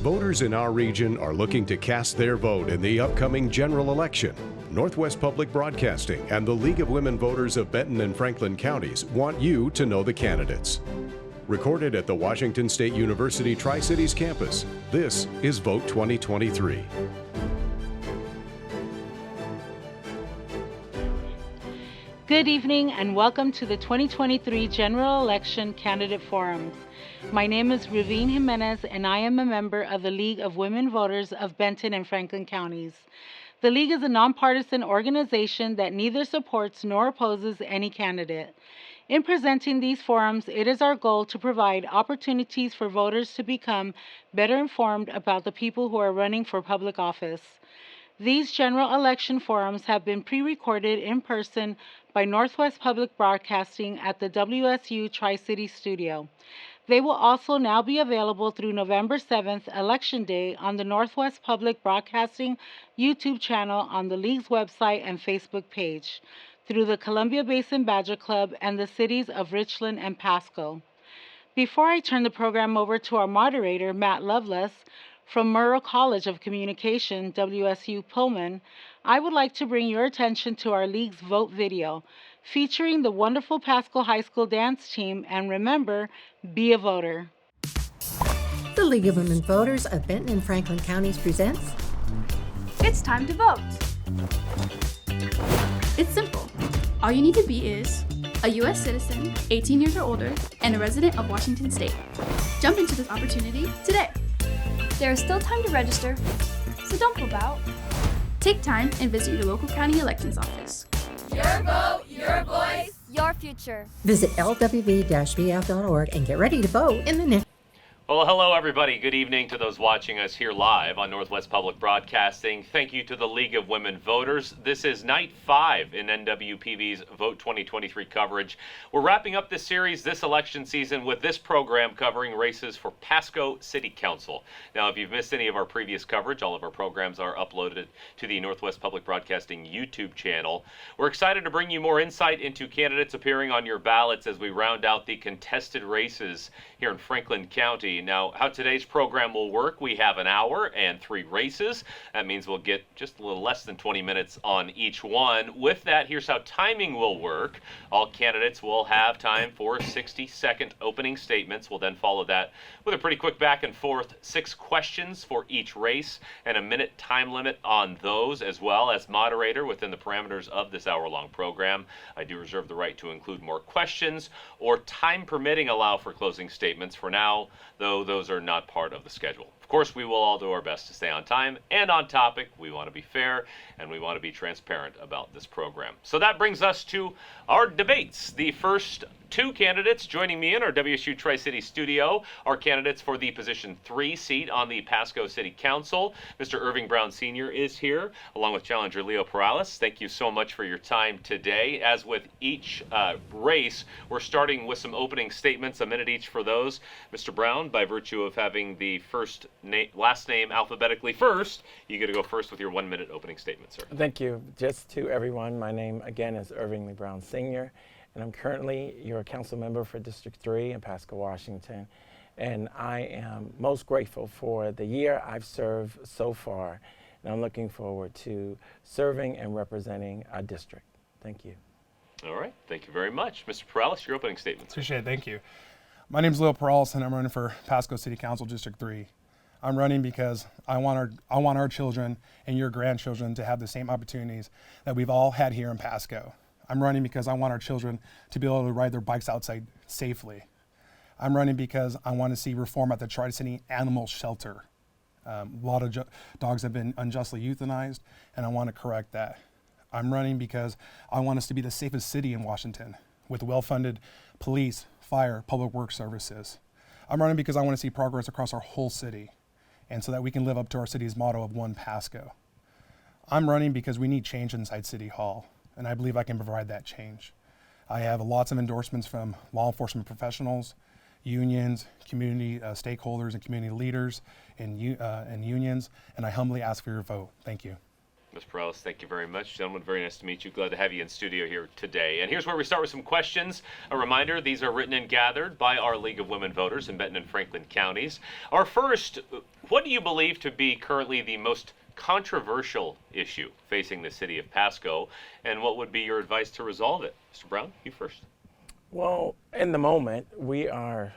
Voters in our region are looking to cast their vote in the upcoming general election. Northwest Public Broadcasting and the League of Women Voters of Benton and Franklin counties want you to know the candidates. Recorded at the Washington State University Tri-Cities campus, this is Vote 2023. Good evening and welcome to the 2023 General Election Candidate Forums. My name is Ravine Jimenez and I am a member of the League of Women Voters of Benton and Franklin counties. The League is a nonpartisan organization that neither supports nor opposes any candidate. In presenting these forums, it is our goal to provide opportunities for voters to become better informed about the people who are running for public office. These general election forums have been pre-recorded in person by Northwest Public Broadcasting at the WSU Tri-City Studio. They will also now be available through November 7th, Election Day, on the Northwest Public Broadcasting YouTube channel on the League's website and Facebook page, through the Columbia Basin Badger Club and the cities of Richland and Pasco. Before I turn the program over to our moderator, Matt Lovelace, from Murrow College of Communication, WSU Pullman, I would like to bring your attention to our League's Vote video, featuring the wonderful Pasco High School dance team, and remember, be a voter. The League of Women Voters of Benton and Franklin counties presents It's time to vote. It's simple. All you need to be is a U.S. citizen, 18 years or older, and a resident of Washington State. Jump into this opportunity today. There is still time to register, so don't flip out. Take time and visit your local county elections office. Your vote, your voice, your future. Visit lwv-bf.org and get ready to vote in the next. Well, hello, everybody. Good evening to those watching us here live on Northwest Public Broadcasting. Thank you to the League of Women Voters. This is night 5 in NWPB's Vote 2023 coverage. We're wrapping up this series this election season with this program covering races for Pasco City Council. Now, if you've missed any of our previous coverage, all of our programs are uploaded to the Northwest Public Broadcasting YouTube channel. We're excited to bring you more insight into candidates appearing on your ballots as we round out the contested races here in Franklin County. Now, how today's program will work, we have an hour and 3 races. That means we'll get just a little less than 20 minutes on each one. With that, here's how timing will work. All candidates will have time for 60-second opening statements. We'll then follow that with a pretty quick back and forth, 6 questions for each race and a minute time limit on those, as well. As moderator within the parameters of this hour-long program, I do reserve the right to include more questions or, time permitting, allow for closing statements. For now, though, those are not part of the schedule. Of course, we will all do our best to stay on time and on topic. We want to be fair and we want to be transparent about this program. So that brings us to our debates. The first 2 candidates joining me in our WSU Tri-City studio are candidates for the position 3 seat on the Pasco City Council. Mr. Irving Brown Sr. is here, along with challenger Leo Perales. Thank you so much for your time today. As with each race, we're starting with some opening statements, a minute each for those. Mr. Brown, by virtue of having the last name alphabetically first, you get to go first with your 1-minute opening statement, sir. Thank you. Just to everyone, my name again is Irving Lee Brown Sr., and I'm currently your council member for District 3 in Pasco, Washington. And I am most grateful for the year I've served so far, and I'm looking forward to serving and representing our district. Thank you. All right. Thank you very much. Mr. Perales, your opening statement, sir. Appreciate it. Thank you. My name is Leo Perales, and I'm running for Pasco City Council District 3. I'm running because I want our children and your grandchildren to have the same opportunities that we've all had here in Pasco. I'm running because I want our children to be able to ride their bikes outside safely. I'm running because I want to see reform at the Tri-City Animal Shelter. A lot of dogs have been unjustly euthanized, and I want to correct that. I'm running because I want us to be the safest city in Washington with well-funded police, fire, public works services. I'm running because I want to see progress across our whole city, and so that we can live up to our city's motto of One Pasco. I'm running because we need change inside City Hall, and I believe I can provide that change. I have lots of endorsements from law enforcement professionals, unions, community stakeholders, and community leaders and unions, and I humbly ask for your vote. Thank you. Ms. Perales, thank you very much. Gentlemen, very nice to meet you. Glad to have you in studio here today. And here's where we start with some questions. A reminder, these are written and gathered by our League of Women Voters in Benton and Franklin counties. Our first, what do you believe to be currently the most controversial issue facing the city of Pasco, and what would be your advice to resolve it? Mr. Brown, you first. Well, in the moment, we got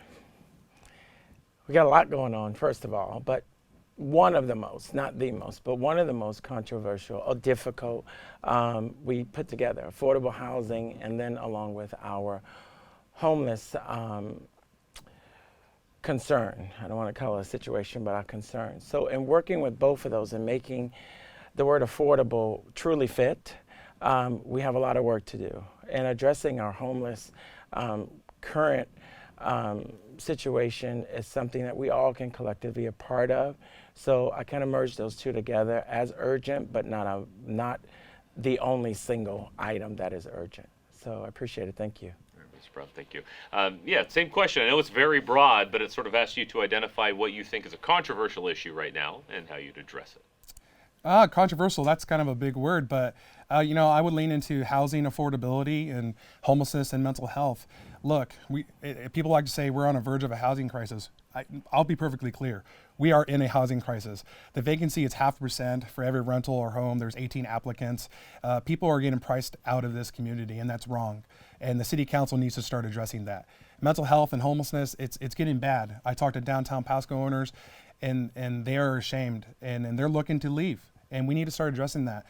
a lot going on, first of all, but one of the most, not the most, but one of the most controversial or difficult, we put together affordable housing, and then along with our homeless concern. I don't want to call it a situation, but our concern. So in working with both of those and making the word affordable truly fit, we have a lot of work to do. And addressing our homeless current situation is something that we all can collectively be a part of. So I kind of merged those two together as urgent, but not the only single item that is urgent. So I appreciate it. Thank you. Mr. Brown, thank you. Yeah, same question. I know it's very broad, but it sort of asks you to identify what you think is a controversial issue right now and how you'd address it. Controversial, that's kind of a big word, but I would lean into housing affordability and homelessness and mental health. Look, people like to say we're on the verge of a housing crisis. I'll be perfectly clear. We are in a housing crisis. The vacancy is 0.5% for every rental or home. There's 18 applicants. People are getting priced out of this community, and that's wrong. And the city council needs to start addressing that. Mental health and homelessness, it's getting bad. I talked to downtown Pasco owners, and they are ashamed, and they're looking to leave. And we need to start addressing that.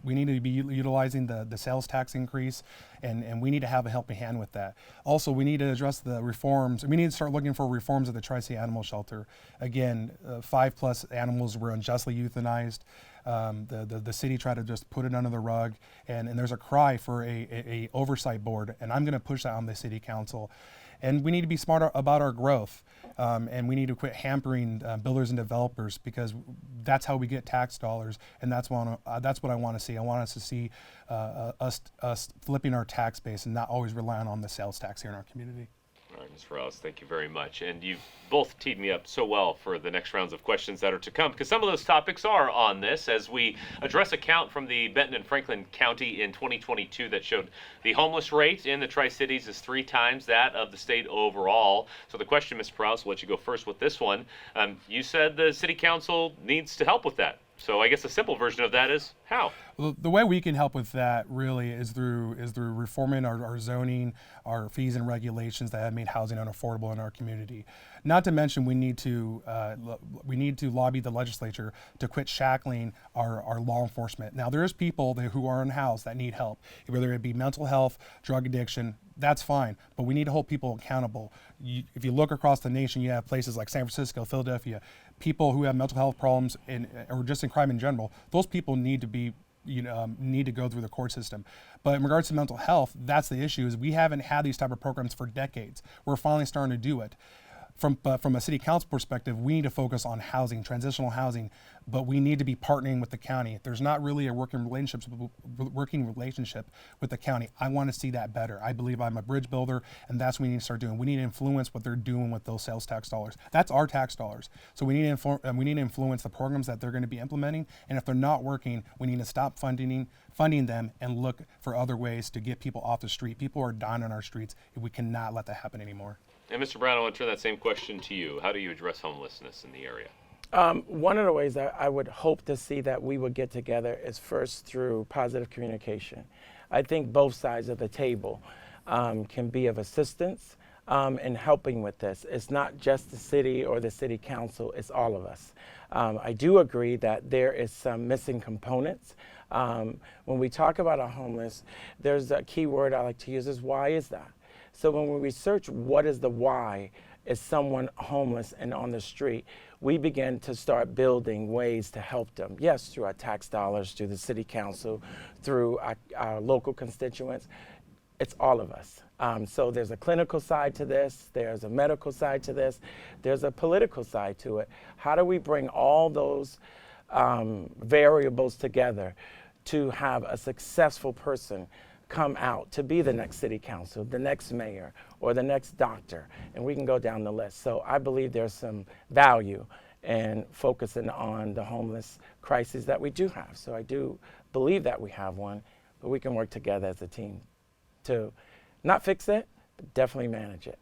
We need to be utilizing the sales tax increase, and we need to have a helping hand with that. Also, we need to address the reforms. We need to start looking for reforms at the Tri-State Animal Shelter. Again, 5+ animals were unjustly euthanized. The city tried to just put it under the rug, and there's a cry for a oversight board, and I'm going to push that on the city council. And we need to be smarter about our growth, and we need to quit hampering builders and developers, because that's how we get tax dollars, and that's what I want to see. I want us to see us flipping our tax base and not always relying on the sales tax here in our community. All right, Ms. Perales, thank you very much. And you've both teed me up so well for the next rounds of questions that are to come, because some of those topics are on this, as we address a count from the Benton and Franklin County in 2022 that showed the homeless rate in the Tri-Cities is 3 times that of the state overall. So the question, Ms. Perales, will let you go first with this one. You said the city council needs to help with that. So I guess a simple version of that is how? Well, the way we can help with that really is through reforming our zoning, our fees and regulations that have made housing unaffordable in our community. Not to mention, we need to lobby the legislature to quit shackling our law enforcement. Now, there's people who are unhoused that need help, whether it be mental health, drug addiction. That's fine, but we need to hold people accountable. If you look across the nation, you have places like San Francisco, Philadelphia, people who have mental health problems or just in crime in general. Those people need to be need to go through the court system. But in regards to mental health, that's the issue, is we haven't had these type of programs for decades. We're finally starting to do it. From a city council perspective, we need to focus on housing, transitional housing, but we need to be partnering with the county. There's not really a working relationship with the county. I want to see that better. I believe I'm a bridge builder, and that's what we need to start doing. We need to influence what they're doing with those sales tax dollars. That's our tax dollars. So we need to influence the programs that they're going to be implementing, and if they're not working, we need to stop funding them and look for other ways to get people off the street. People are dying on our streets, and we cannot let that happen anymore. And Mr. Brown, I want to turn that same question to you. How do you address homelessness in the area? One of the ways I would hope to see that we would get together is first through positive communication. I think both sides of the table can be of assistance in helping with this. It's not just the city or the city council, it's all of us. I do agree that there is some missing components. When we talk about our homeless, there's a key word I like to use is why is that? So when we research what is the why is someone homeless and on the street, we begin to start building ways to help them. Yes, through our tax dollars, through the city council, through our local constituents. It's all of us. So there's a clinical side to this, there's a medical side to this, there's a political side to it. How do we bring all those variables together to have a successful person come out to be the next city council, the next mayor, or the next doctor, and we can go down the list. So I believe there's some value and focusing on the homeless crisis that we do have. So I do believe that we have one, but we can work together as a team to not fix it, but definitely manage it.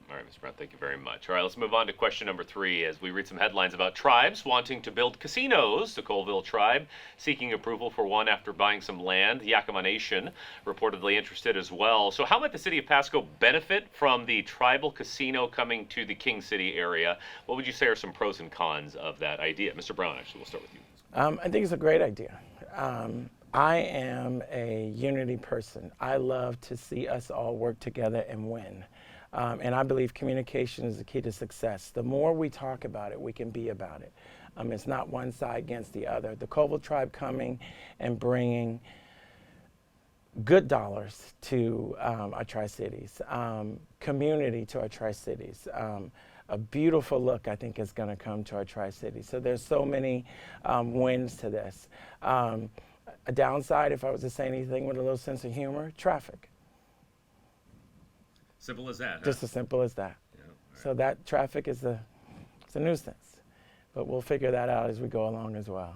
All right, Mr. Brown, thank you very much. All right, let's move on to question number 3 as we read some headlines about tribes wanting to build casinos. The Colville tribe seeking approval for one after buying some land. The Yakima Nation reportedly interested as well. So how might the city of Pasco benefit from the tribal casino coming to the King City area? What would you say are some pros and cons of that idea? Mr. Brown, actually, we'll start with you. I think it's a great idea. I am a unity person. I love to see us all work together and win. And I believe communication is the key to success. The more we talk about it, we can be about it. It's not one side against the other. The Colville tribe coming and bringing good dollars to our Tri-Cities, community to our Tri-Cities. A beautiful look, I think, is going to come to our Tri-Cities. So there's so many wins to this. A downside, if I was to say anything with a little sense of humor, traffic. Simple as that, huh? Just as simple as that. Yeah, right. So that traffic is it's a nuisance, but we'll figure that out as we go along as well.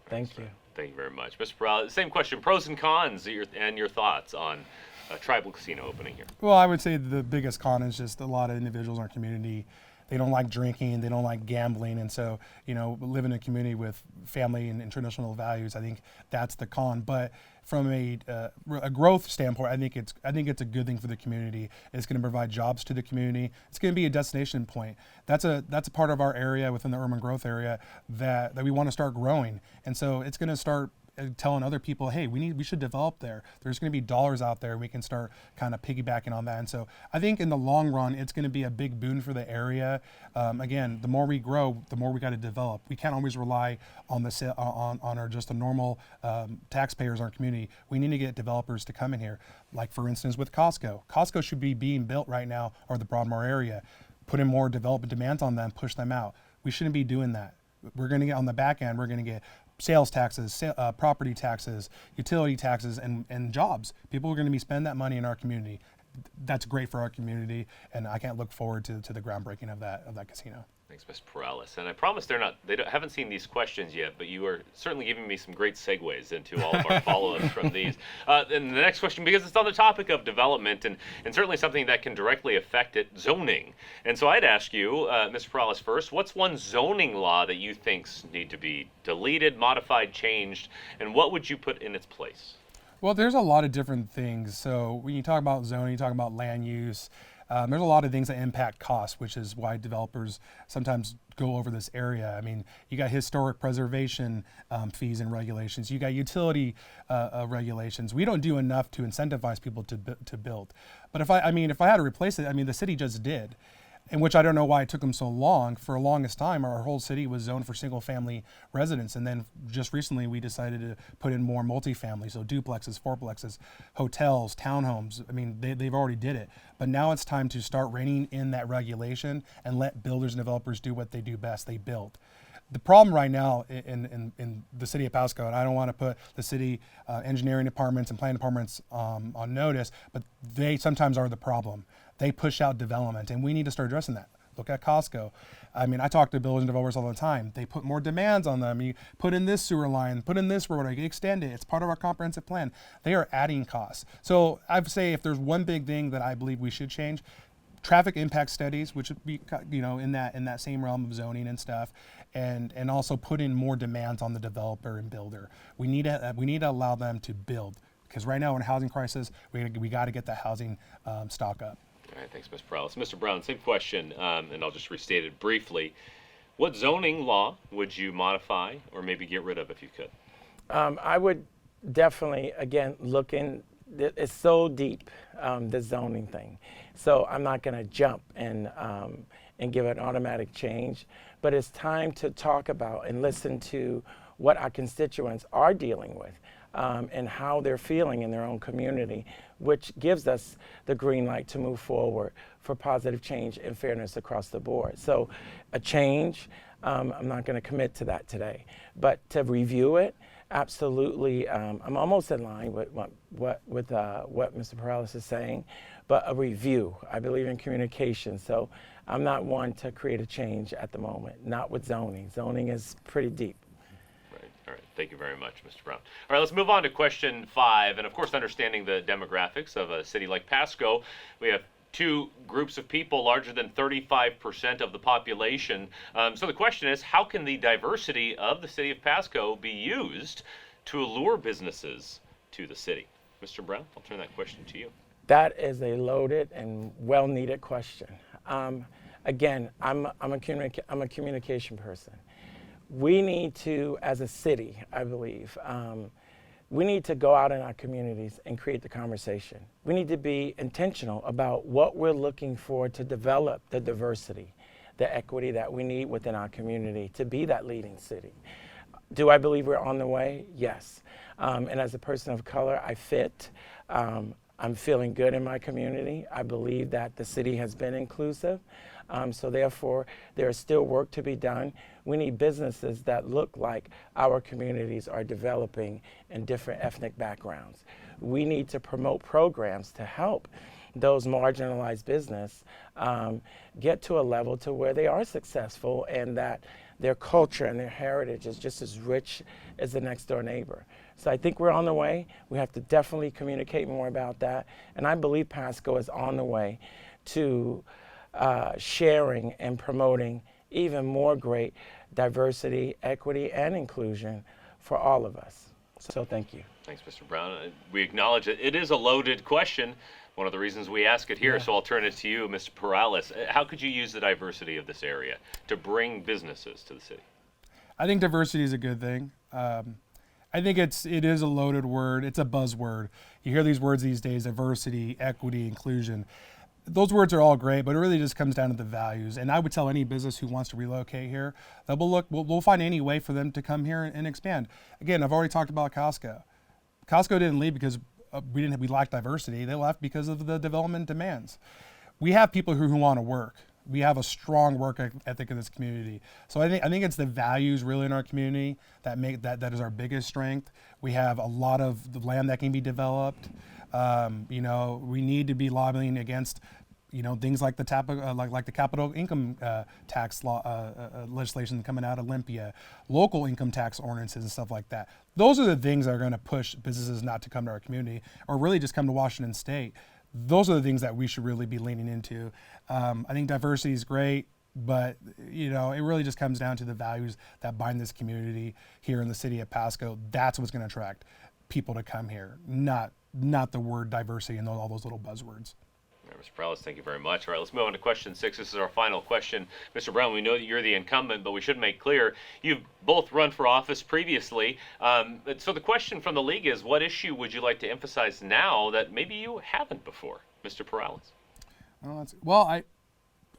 Thank you. Thank you very much. Mr. Peralta, same question, pros and cons and your thoughts on a tribal casino opening here. Well, I would say the biggest con is just a lot of individuals in our community. They don't like drinking, they don't like gambling, and so, live in a community with family and traditional values. I think that's the con. But from a growth standpoint, I think it's a good thing for the community. It's going to provide jobs to the community. It's going to be a destination point. That's a part of our area within the urban growth area that we want to start growing, and so it's going to start telling other people, hey, we should develop there. There's going to be dollars out there. We can start kind of piggybacking on that. And so I think in the long run, it's going to be a big boon for the area. Again, the more we grow, the more we got to develop. We can't always rely on our just the normal taxpayers in our community. We need to get developers to come in here. Like for instance with Costco. Costco should be being built right now, or the Broadmoor area. Put in more development demands on them, push them out. We shouldn't be doing that. We're going to get on the back end, we're going to get sales taxes, property taxes, utility taxes, and jobs. People are going to be spending that money in our community. That's great for our community, and I can't look forward to the groundbreaking of that casino. Thanks, Ms. Perales. And I promise haven't seen these questions yet, but you are certainly giving me some great segues into all of our follow-ups from these. And the next question, because it's on the topic of development and certainly something that can directly affect it, zoning. And so I'd ask you, Ms. Perales first, what's one zoning law that you think need to be deleted, modified, changed, and what would you put in its place? Well, there's a lot of different things. So when you talk about zoning, you talk about land use. There's a lot of things that impact cost, which is why developers sometimes go over this area. I mean, you got historic preservation fees and regulations. You got utility regulations. We don't do enough to incentivize people to build. But if I had to replace it, the city just did. In which I don't know why it took them so long. For the longest time, our whole city was zoned for single-family residence, and then just recently we decided to put in more multifamily, so duplexes, fourplexes, hotels, townhomes. They've already did it, but now it's time to start reining in that regulation and let builders and developers do what they do best. They build. The problem right now in the city of Pasco, and I don't want to put the city engineering departments and planning departments on notice, but they sometimes are the problem. They push out development, and we need to start addressing that. Look at Costco. I talk to builders and developers all the time. They put more demands on them. You put in this sewer line, put in this road, I can extend it. It's part of our comprehensive plan. They are adding costs. So I'd say if there's one big thing that I believe we should change, traffic impact studies, which would be in that same realm of zoning and stuff, and also put in more demands on the developer and builder. We need to allow them to build, because right now in a housing crisis, we got to get that housing stock up. All right, thanks, Ms. Perales. Mr. Brown, same question, and I'll just restate it briefly. What zoning law would you modify or maybe get rid of if you could? I would definitely, again, look in. It's so deep, the zoning thing. So I'm not going to jump and give an automatic change, but it's time to talk about and listen to what our constituents are dealing with and how they're feeling in their own community, which gives us the green light to move forward for positive change and fairness across the board. So a change, I'm not going to commit to that today, but to review it, absolutely. I'm almost in line with what Mr. Perales is saying, but a review. I believe in communication, so I'm not one to create a change at the moment, not with zoning. Zoning is pretty deep. Right. All right. Thank you very much, Mr. Brown. All right, let's move on to question 5. And of course, understanding the demographics of a city like Pasco, we have 2 groups of people larger than 35% of the population. So the question is, how can the diversity of the city of Pasco be used to allure businesses to the city? Mr. Brown, I'll turn that question to you. That is a loaded and well-needed question. Again, I'm a communication person. We need to, as a city, I believe, we need to go out in our communities and create the conversation. We need to be intentional about what we're looking for to develop the diversity, the equity that we need within our community to be that leading city. Do I believe we're on the way? Yes. And as a person of color, I fit. I'm feeling good in my community. I believe that the city has been inclusive. So therefore, there is still work to be done. We need businesses that look like our communities are developing in different ethnic backgrounds. We need to promote programs to help those marginalized business get to a level to where they are successful and that their culture and their heritage is just as rich as the next door neighbor. So I think we're on the way. We have to definitely communicate more about that. And I believe Pasco is on the way to sharing and promoting even more great diversity, equity, and inclusion for all of us. So thank you. Thanks, Mr. Brown. We acknowledge that it is a loaded question. One of the reasons we ask it here, so I'll turn it to you, Mr. Perales. How could you use the diversity of this area to bring businesses to the city? I think diversity is a good thing. I think it is a loaded word. It's a buzzword. You hear these words these days: diversity, equity, inclusion. Those words are all great, but it really just comes down to the values. And I would tell any business who wants to relocate here that we'll find any way for them to come here and expand. Again, I've already talked about Costco. Costco didn't leave because we lacked diversity. They left because of the development demands. We have people who want to work. We have a strong work ethic in this community. So I think it's the values really in our community that is our biggest strength. We have a lot of the land that can be developed. We need to be lobbying against, things like the capital income tax law legislation coming out of Olympia, local income tax ordinances and stuff like that. Those are the things that are going to push businesses not to come to our community or really just come to Washington State. Those are the things that we should really be leaning into. I think diversity is great, but it really just comes down to the values that bind this community here in the city of Pasco. That's what's going to attract people to come here, not the word diversity and all those little buzzwords. All right, Mr. Perales, thank you very much. All right, let's move on to question 6. This is our final question. Mr. Brown, we know that you're the incumbent, but we should make clear you've both run for office previously. So the question from the league is, what issue would you like to emphasize now that maybe you haven't before? Mr. Perales.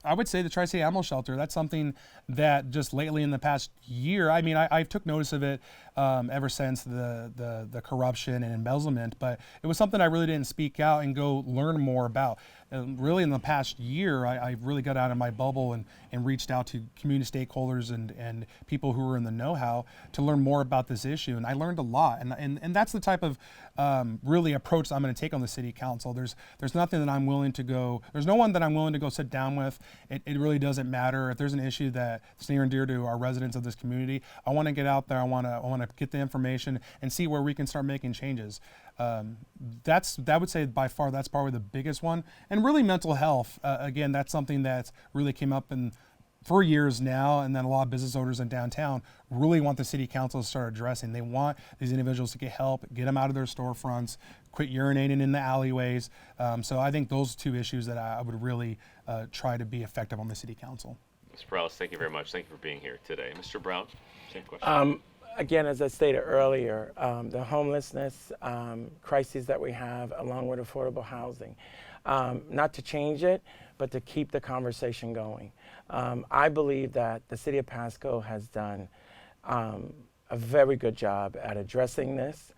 I would say the Tri-State Animal Shelter. That's something that just lately in the past year, I took notice of it ever since the corruption and embezzlement, but it was something I really didn't speak out and go learn more about. Really in the past year, I really got out of my bubble and reached out to community stakeholders and people who were in the know-how to learn more about this issue. And I learned a lot. And that's the type of really approach that I'm going to take on the city council. There's nothing that I'm willing to go, there's no one that I'm willing to go sit down with. It really doesn't matter. If there's an issue that's near and dear to our residents of this community, I want to get out there. I want to get the information and see where we can start making changes. I would say by far that's probably the biggest one. And really mental health, again, that's something that's really came up for years now, and then a lot of business owners in downtown really want the city council to start addressing. They want these individuals to get help, get them out of their storefronts, quit urinating in the alleyways. So I think those 2 issues that I would really try to be effective on the city council. Mr. Perales, thank you very much. Thank you for being here today. Mr. Brown, same question. Again, as I stated earlier, the homelessness crises that we have, along with affordable housing, not to change it, but to keep the conversation going. I believe that the city of Pasco has done a very good job at addressing this,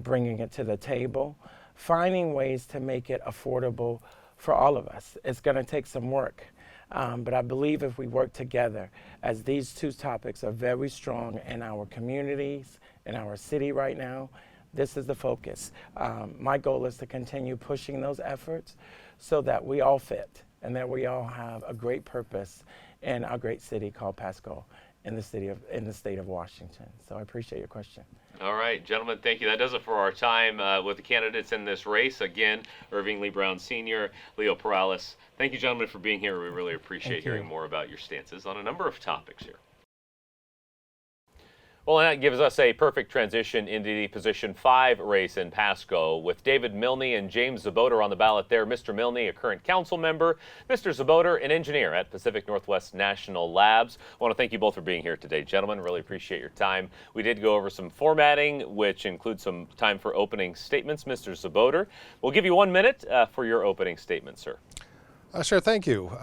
bringing it to the table, finding ways to make it affordable for all of us. It's going to take some work. But I believe if we work together, as these 2 topics are very strong in our communities, in our city right now, this is the focus. My goal is to continue pushing those efforts so that we all fit and that we all have a great purpose in our great city called Pasco in the state of Washington. So I appreciate your question. All right, gentlemen, thank you. That does it for our time with the candidates in this race. Again, Irving Lee Brown Sr., Leo Perales. Thank you, gentlemen, for being here. We really appreciate hearing more about your stances on a number of topics here. Well, and that gives us a perfect transition into the Position 5 race in Pasco with David Milne and James Zaboter on the ballot there. Mr. Milne, a current council member. Mr. Zaboter, an engineer at Pacific Northwest National Labs. I want to thank you both for being here today, gentlemen. Really appreciate your time. We did go over some formatting, which includes some time for opening statements. Mr. Zaboter, we'll give you 1 minute for your opening statement, sir. Sure, thank you.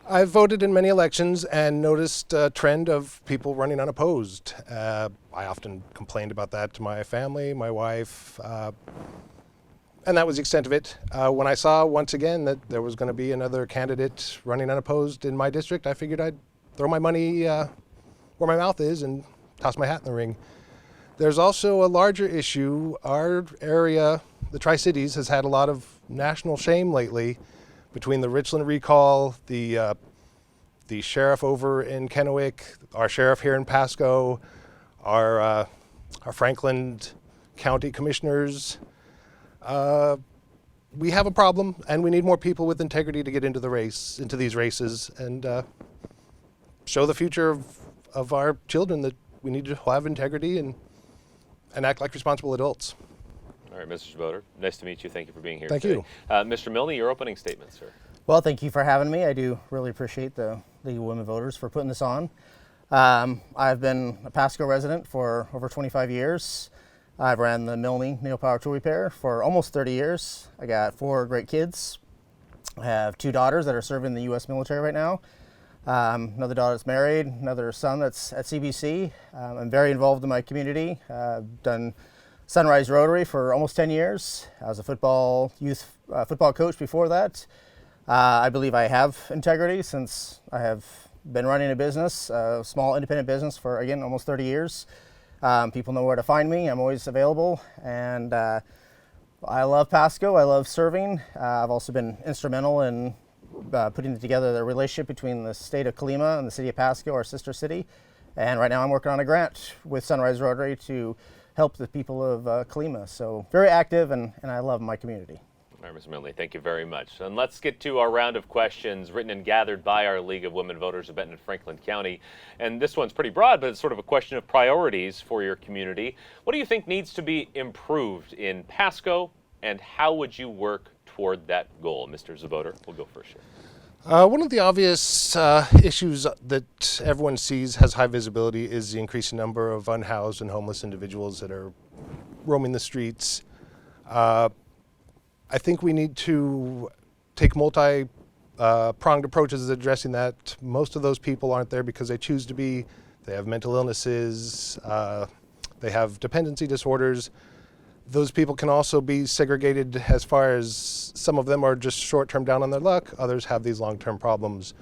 I've voted in many elections and noticed a trend of people running unopposed. I often complained about that to my family, my wife, and that was the extent of it. When I saw once again that there was going to be another candidate running unopposed in my district, I figured I'd throw my money where my mouth is and toss my hat in the ring. There's also a larger issue. Our area, the Tri-Cities, has had a lot of national shame lately. Between the Richland recall, the sheriff over in Kennewick, our sheriff here in Pasco, our Franklin County commissioners, we have a problem, and we need more people with integrity to get into these races, and show the future of our children that we need to have integrity and act like responsible adults. All right, Mr. Zaboter, nice to meet you. Thank you for being here Thank today. you. Mr. Milne, your opening statement, sir. Well, thank you for having me. I do really appreciate the League of Women Voters for putting this on. I've been a Pasco resident for over 25 years. I've ran the Milne Nail Power Tool Repair for almost 30 years. I got 4 great kids. I have 2 daughters that are serving the U.S. military right now. Another daughter that's married, another son that's at CBC. I'm very involved in my community. I've done Sunrise Rotary for almost 10 years. I was a youth football coach before that. I believe I have integrity since I have been running a business, a small independent business for, again, almost 30 years. People know where to find me. I'm always available. And I love Pasco. I love serving. I've also been instrumental in putting together the relationship between the state of Colima and the city of Pasco, our sister city. And right now I'm working on a grant with Sunrise Rotary to help the people of Colima. So very active, and I love my community. All right, Mr. Milne, thank you very much. And let's get to our round of questions written and gathered by our League of Women Voters of Benton and Franklin County. And this one's pretty broad, but it's sort of a question of priorities for your community. What do you think needs to be improved in Pasco, and how would you work toward that goal? Mr. Zaboter, we'll go first here. One of the obvious issues that everyone sees has high visibility is the increasing number of unhoused and homeless individuals that are roaming the streets. I think we need to take multi-pronged approaches at addressing that. Most of those people aren't there because they choose to be. They have mental illnesses. They have dependency disorders. Those people can also be segregated as far as some of them are just short-term down on their luck. Others have these long-term problems.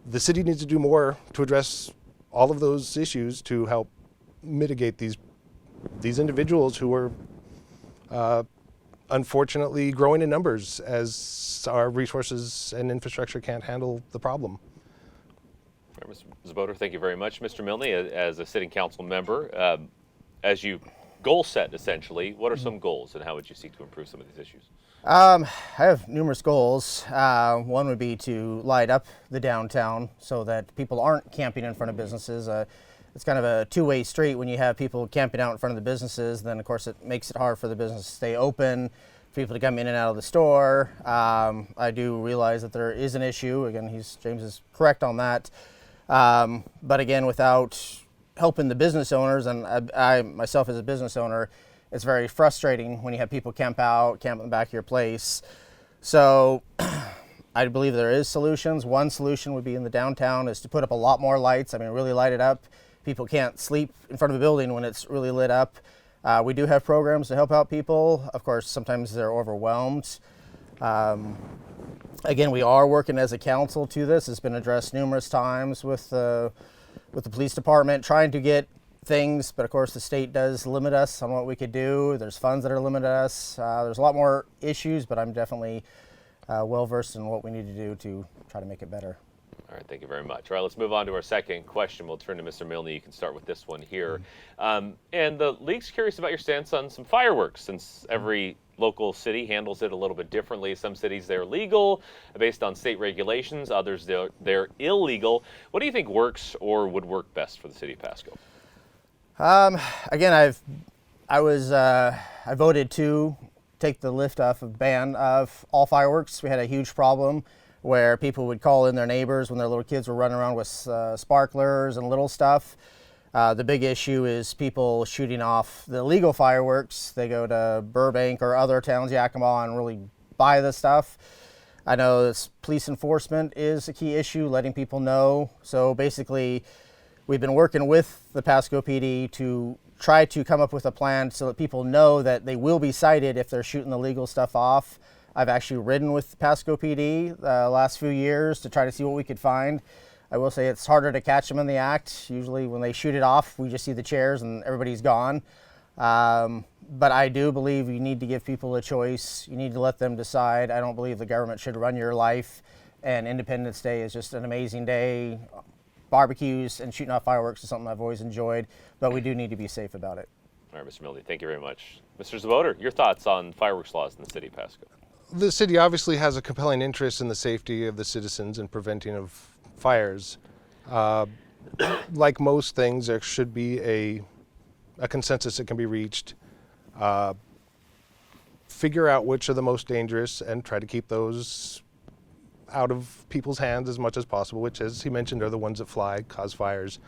The city needs to do more to address all of those issues to help mitigate these individuals who are unfortunately growing in numbers as our resources and infrastructure can't handle the problem. All right, Mr. Zaboter, thank you very much. Mr. Milne, as a sitting council member, as you goal set essentially, what are some goals and how would you seek to improve some of these issues? I have numerous goals. One would be to light up the downtown so that people aren't camping in front of businesses. It's kind of a two-way street. When you have people camping out in front of the businesses, then of course it makes it hard for the business to stay open, for people to come in and out of the store. I do realize that there is an issue. Again, James is correct on that. But again, without helping the business owners, and I myself as a business owner, it's very frustrating when you have people camp in the back of your place. So I believe there is solutions. One solution would be in the downtown is to put up a lot more lights. I mean, really light it up. People can't sleep in front of a building when it's really lit up. We do have programs to help out people. Of course, sometimes they're overwhelmed. Again, we are working as a council to this. It's been addressed numerous times with the police department, trying to get things, but of course the state does limit us on what we could do. There's funds that are limited us. There's a lot more issues, but I'm definitely well versed in what we need to do to try to make it better. All right, thank you very much. All right, let's move on to our second question. We'll turn to Mr. Milne. You can start with this one here. And the league's curious about your stance on some fireworks, since every local city handles it a little bit differently. Some cities, they're legal based on state regulations. Others, they're illegal. What do you think works or would work best for the city of Pasco? Again, I voted to take the lift off of ban of all fireworks. We had a huge problem where people would call in their neighbors when their little kids were running around with sparklers and little stuff. The big issue is people shooting off the illegal fireworks. They go to Burbank or other towns, Yakima, and really buy the stuff. I know this police enforcement is a key issue, letting people know. So basically, we've been working with the Pasco PD to try to come up with a plan so that people know that they will be cited if they're shooting the legal stuff off. I've actually ridden with Pasco PD the last few years to try to see what we could find. I will say it's harder to catch them in the act. Usually when they shoot it off, we just see the chairs and everybody's gone. But I do believe you need to give people a choice. You need to let them decide. I don't believe the government should run your life. And Independence Day is just an amazing day. Barbecues and shooting off fireworks is something I've always enjoyed, but we do need to be safe about it. All right, Mr. Milne, thank you very much. Mr. Zvoder, your thoughts on fireworks laws in the city of Pasco? The city obviously has a compelling interest in the safety of the citizens and preventing of fires. Like most things, there should be a consensus that can be reached. Figure out which are the most dangerous and try to keep those out of people's hands as much as possible, which, as he mentioned, are the ones that fly, cause fires.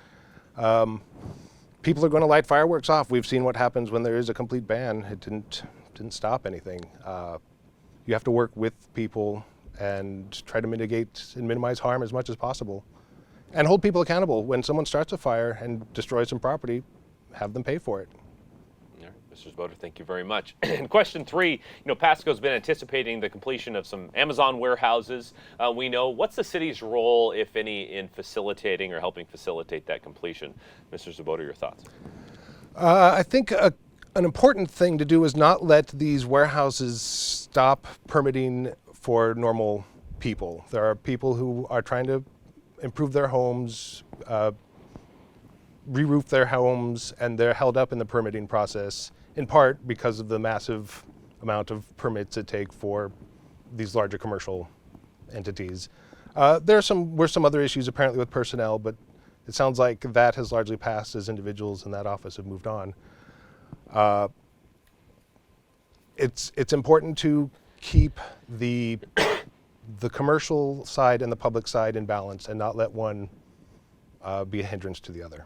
People are going to light fireworks off. We've seen what happens when there is a complete ban. It didn't stop anything. You have to work with people and try to mitigate and minimize harm as much as possible. And hold people accountable. When someone starts a fire and destroys some property, have them pay for it. All right, Mr. Zvoder, thank you very much. And question 3, Pasco's been anticipating the completion of some Amazon warehouses. We know, what's the city's role, if any, in facilitating or helping facilitate that completion? Mr. Zvoder, your thoughts? I think an important thing to do is not let these warehouses stop permitting for normal people. There are people who are trying to improve their homes, re-roof their homes, and they're held up in the permitting process, in part because of the massive amount of permits it take for these larger commercial entities. There were some other issues apparently with personnel, but it sounds like that has largely passed as individuals in that office have moved on. It's important to keep the commercial side and the public side in balance and not let one be a hindrance to the other.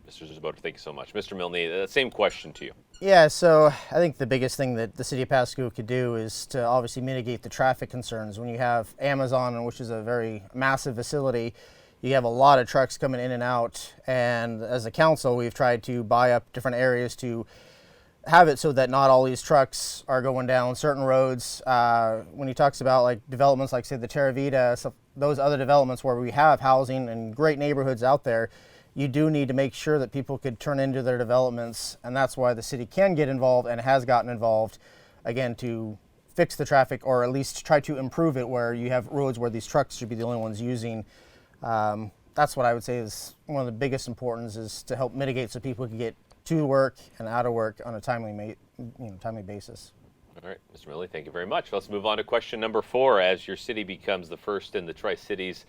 Mr. Zvoder, thank you so much. Mr. Milne, same question to you. Yeah, so I think the biggest thing that the city of Pasco could do is to obviously mitigate the traffic concerns. When you have Amazon, which is a very massive facility, you have a lot of trucks coming in and out. And as a council, we've tried to buy up different areas to have it so that not all these trucks are going down certain roads. When he talks about like developments like, say, the Terra Vita, so those other developments where we have housing and great neighborhoods out there, you do need to make sure that people could turn into their developments, and that's why the city can get involved and has gotten involved, again, to fix the traffic or at least try to improve it where you have roads where these trucks should be the only ones using. That's what I would say is one of the biggest importance, is to help mitigate so people can get to work and out of work on a timely basis. All right, Mr. Milne, thank you very much. Let's move on to question number 4. As your city becomes the first in the Tri-Cities,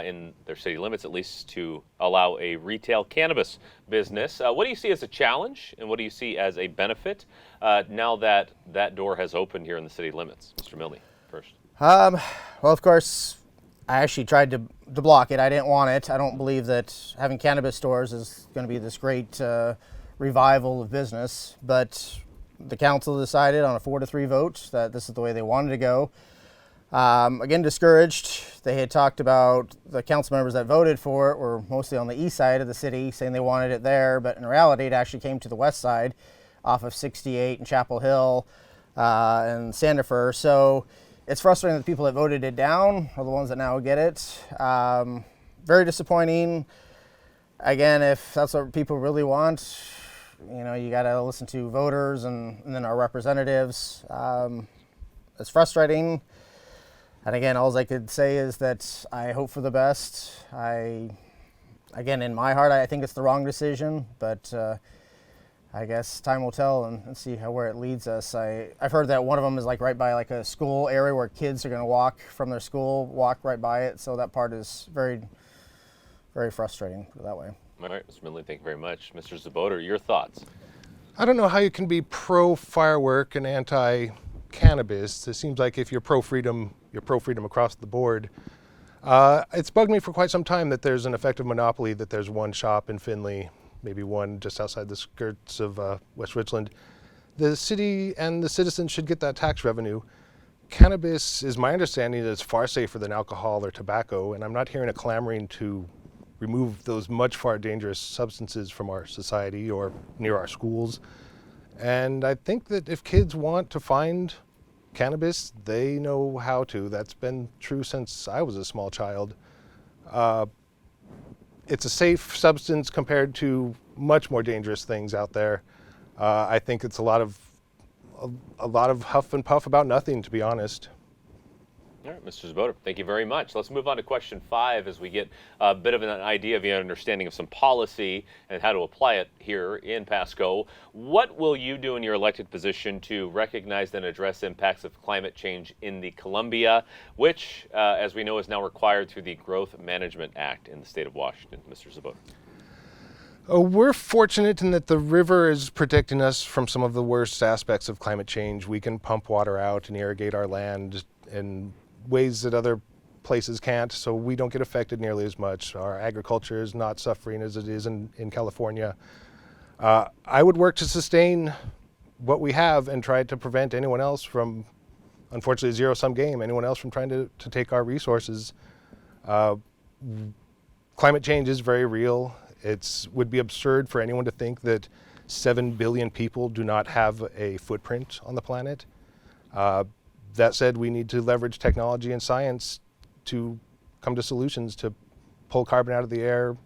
in their city limits at least, to allow a retail cannabis business, what do you see as a challenge and what do you see as a benefit now that that door has opened here in the city limits? Mr. Milne, first. Well, of course, I actually tried to block it. I didn't want it. I don't believe that having cannabis stores is going to be this great revival of business, but the council decided on a 4-3 vote that this is the way they wanted to go. Again, discouraged. They had talked about, the council members that voted for it were mostly on the east side of the city, saying they wanted it there, but in reality it actually came to the west side off of 68 and Chapel Hill and Sandifer. So it's frustrating that the people that voted it down are the ones that now get it. Very disappointing. Again, if that's what people really want, you got to listen to voters and then our representatives. It's frustrating. And again, all I could say is that I hope for the best. Again, in my heart, I think it's the wrong decision, but I guess time will tell and see where it leads us. I've heard that one of them is like right by like a school area where kids are going to walk from their school, walk right by it. So that part is very, very frustrating, put it that way. All right, Mr. Midley, thank you very much. Mr. Zaboter, your thoughts? I don't know how you can be pro-firework and anti-cannabis. It seems like if you're pro-freedom across the board. It's bugged me for quite some time that there's an effective monopoly, that there's one shop in Findlay, maybe one just outside the skirts of West Richland. The city and the citizens should get that tax revenue. Cannabis, is my understanding, is far safer than alcohol or tobacco, and I'm not hearing a clamoring to remove those much far dangerous substances from our society or near our schools. And I think that if kids want to find cannabis, they know how to. That's been true since I was a small child. It's a safe substance compared to much more dangerous things out there. I think it's a lot of huff and puff about nothing, to be honest. All right, Mr. Zaboter, thank you very much. Let's move on to question 5 as we get a bit of an idea of your understanding of some policy and how to apply it here in Pasco. What will you do in your elected position to recognize and address impacts of climate change in the Columbia, which, as we know, is now required through the Growth Management Act in the state of Washington? Mr. Zaboter. We're fortunate in that the river is protecting us from some of the worst aspects of climate change. We can pump water out and irrigate our land in ways that other places can't, so we don't get affected nearly as much. Our agriculture is not suffering as it is in California. I would work to sustain what we have and try to prevent anyone else from, unfortunately, a zero-sum game, anyone else from trying to take our resources. Climate change is very real. It would be absurd for anyone to think that 7 billion people do not have a footprint on the planet. That said, we need to leverage technology and science to come to solutions to pull carbon out of the air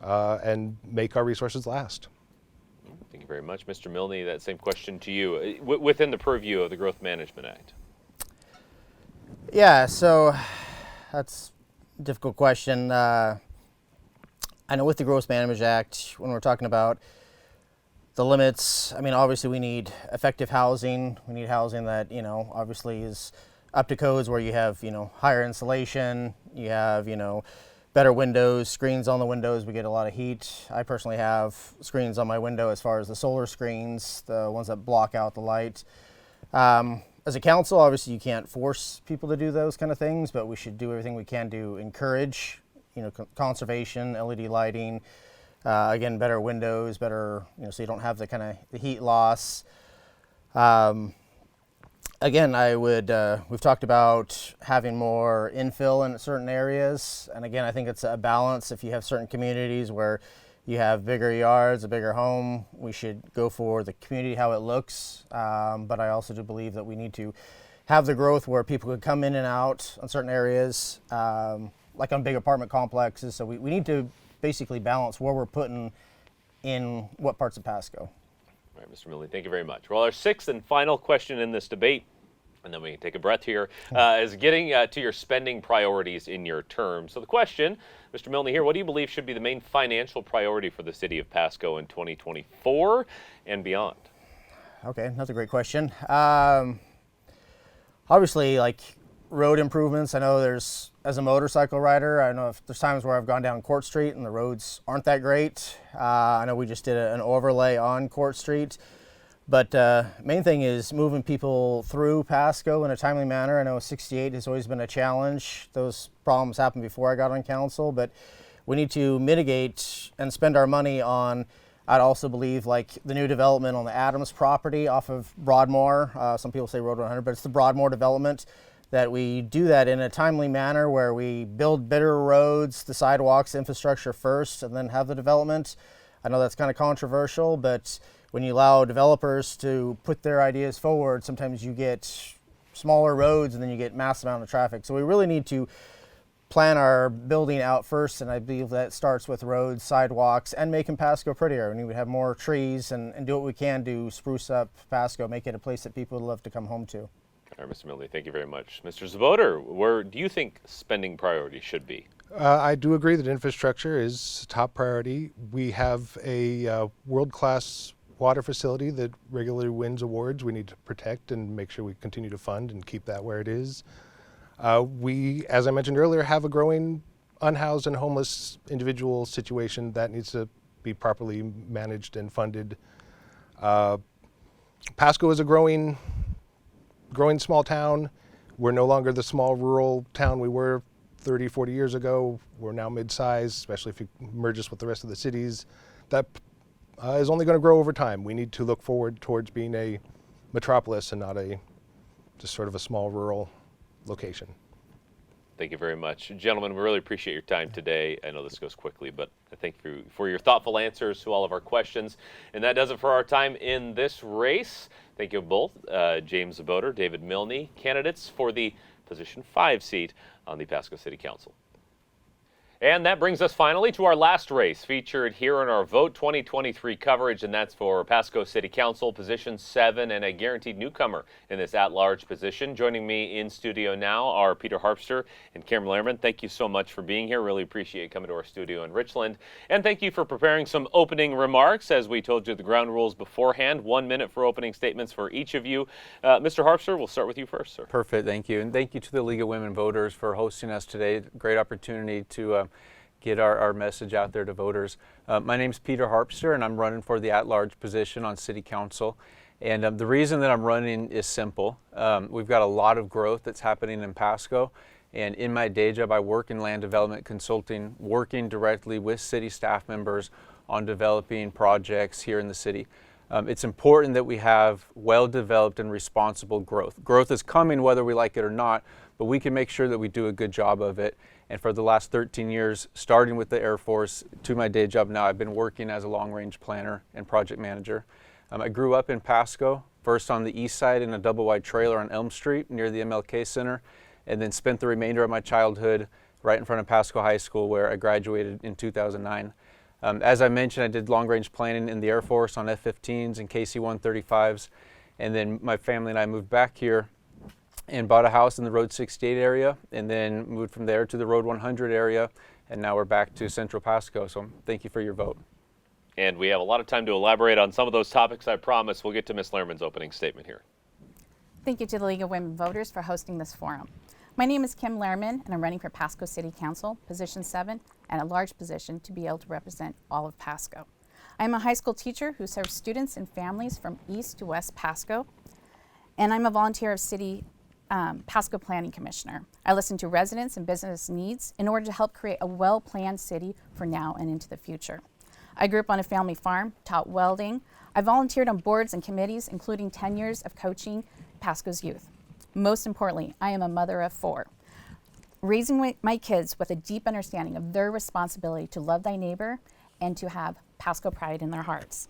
and make our resources last. Thank you very much. Mr. Milne, that same question to you. Within the purview of the Growth Management Act. Yeah, so that's a difficult question. I know with the Growth Management Act, when we're talking about the limits, I mean, obviously we need effective housing. We need housing that, obviously is up to codes where you have, higher insulation, you have, better windows, screens on the windows. We get a lot of heat. I personally have screens on my window as far as the solar screens, the ones that block out the light. As a council, obviously you can't force people to do those kind of things, but we should do everything we can to encourage, conservation, LED lighting, again, better windows, better, so you don't have the kind of the heat loss. Again, we've talked about having more infill in certain areas. And again, I think it's a balance. If you have certain communities where you have bigger yards, a bigger home, we should go for the community, how it looks. But I also do believe that we need to have the growth where people could come in and out on certain areas, like on big apartment complexes. So we need to basically balance where we're putting in what parts of Pasco. All right, Mr. Milne, thank you very much. Well, our sixth and final question in this debate, and then we can take a breath here, is getting to your spending priorities in your term. So the question, Mr. Milne here, what do you believe should be the main financial priority for the city of Pasco in 2024 and beyond? Okay, that's a great question. Obviously, like road improvements. I know as a motorcycle rider, I know there's times where I've gone down Court Street and the roads aren't that great. I know we just did an overlay on Court Street. But main thing is moving people through Pasco in a timely manner. I know 68 has always been a challenge. Those problems happened before I got on council, but we need to mitigate and spend our money on, I'd also believe, like the new development on the Adams property off of Broadmoor. Some people say Road 100, but it's the Broadmoor development, that we do that in a timely manner where we build better roads, the sidewalks, infrastructure first, and then have the development. I know that's kind of controversial, but when you allow developers to put their ideas forward, sometimes you get smaller roads and then you get massive amount of traffic. So we really need to plan our building out first, and I believe that starts with roads, sidewalks, and making Pasco prettier. We need to have more trees and do what we can to spruce up Pasco, make it a place that people would love to come home to. All right, Mr. Milne, thank you very much. Mr. Zvoder, where do you think spending priorities should be? I do agree that infrastructure is top priority. We have a world-class water facility that regularly wins awards. We need to protect and make sure we continue to fund and keep that where it is. We, as I mentioned earlier, have a growing unhoused and homeless individual situation that needs to be properly managed and funded. Pasco is a growing small town. We're no longer the small rural town we were 30, 40 years ago. We're now mid-size, especially if you merge us with the rest of the cities. That is only going to grow over time. We need to look forward towards being a metropolis and not just sort of a small rural location. Thank you very much. Gentlemen, we really appreciate your time today. I know this goes quickly, but I thank you for your thoughtful answers to all of our questions. And that does it for our time in this race. Thank you both, James Zvoder, David Milne, candidates for the position 5 seat on the Pasco City Council. And that brings us finally to our last race featured here in our Vote 2023 coverage, and that's for Pasco City Council, position 7, and a guaranteed newcomer in this at-large position. Joining me in studio now are Peter Harpster and Kim Lehrman. Thank you so much for being here. Really appreciate coming to our studio in Richland. And thank you for preparing some opening remarks. As we told you the ground rules beforehand, 1 minute for opening statements for each of you. Mr. Harpster, we'll start with you first, sir. Perfect, thank you. And thank you to the League of Women Voters for hosting us today. Great opportunity to get our message out there to voters. My name's Peter Harpster, and I'm running for the at-large position on City Council. And the reason that I'm running is simple. We've got a lot of growth that's happening in Pasco. And in my day job, I work in land development consulting, working directly with city staff members on developing projects here in the city. It's important that we have well-developed and responsible growth. Growth is coming whether we like it or not, but we can make sure that we do a good job of it. And for the last 13 years, starting with the Air Force to my day job now, I've been working as a long-range planner and project manager. I grew up in Pasco, first on the east side in a double-wide trailer on Elm Street near the MLK Center, and then spent the remainder of my childhood right in front of Pasco High School, where I graduated in 2009. As I mentioned, I did long-range planning in the Air Force on F-15s and KC-135s, and then my family and I moved back here and bought a house in the Road 68 area, and then moved from there to the Road 100 area, and now we're back to Central Pasco. So thank you for your vote. And we have a lot of time to elaborate on some of those topics, I promise. We'll get to Ms. Lehrman's opening statement here. Thank you to the League of Women Voters for hosting this forum. My name is Kim Lehrman, and I'm running for Pasco City Council, position 7, and a large position to be able to represent all of Pasco. I'm a high school teacher who serves students and families from East to West Pasco, and I'm a volunteer of City Pasco Planning Commissioner. I listen to residents and business needs in order to help create a well-planned city for now and into the future. I grew up on a family farm, taught welding. I volunteered on boards and committees, including 10 years of coaching Pasco's youth. Most importantly, I am a mother of 4, raising my kids with a deep understanding of their responsibility to love thy neighbor and to have Pasco pride in their hearts.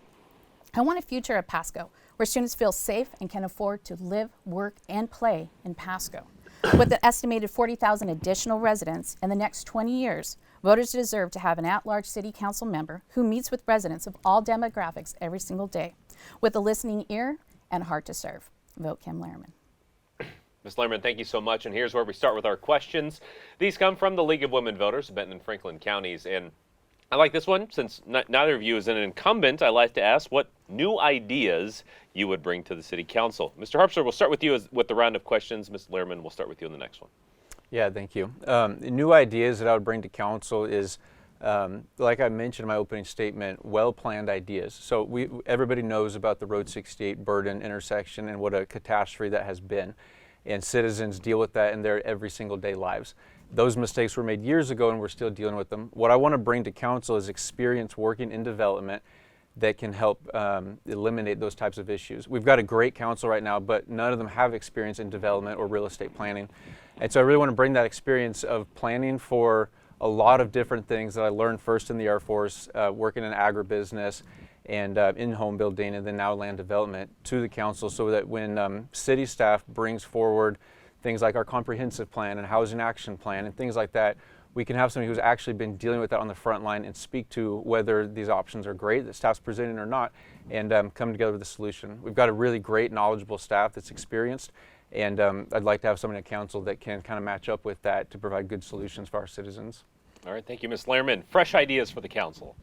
I want a future of Pasco where students feel safe and can afford to live, work, and play in Pasco. With an estimated 40,000 additional residents in the next 20 years, voters deserve to have an at-large city council member who meets with residents of all demographics every single day, with a listening ear and a heart to serve. Vote Kim Lehrman. Ms. Lehrman, thank you so much. And here's where we start with our questions. These come from the League of Women Voters, Benton and Franklin counties. And I like this one. Since neither of you is an incumbent, I like to ask what new ideas you would bring to the City Council. Mr. Harpster, we'll start with you with the round of questions. Ms. Lehrman, we'll start with you on the next one. Yeah, thank you. New ideas that I would bring to council is, like I mentioned in my opening statement, well-planned ideas. So everybody knows about the Road 68 Burden intersection and what a catastrophe that has been. And citizens deal with that in their every single day lives. Those mistakes were made years ago and we're still dealing with them. What I want to bring to council is experience working in development that can help eliminate those types of issues. We've got a great council right now, but none of them have experience in development or real estate planning. And so I really want to bring that experience of planning for a lot of different things that I learned first in the Air Force, working in agribusiness and in home building, and then now land development to the council, so that when city staff brings forward things like our comprehensive plan and housing action plan and things like that, we can have somebody who's actually been dealing with that on the front line and speak to whether these options are great that staff's presenting or not, and come together with a solution. We've got a really great, knowledgeable staff that's experienced, And I'd like to have someone at council that can kind of match up with that to provide good solutions for our citizens. All right, thank you, Ms. Lehrman. Fresh ideas for the council.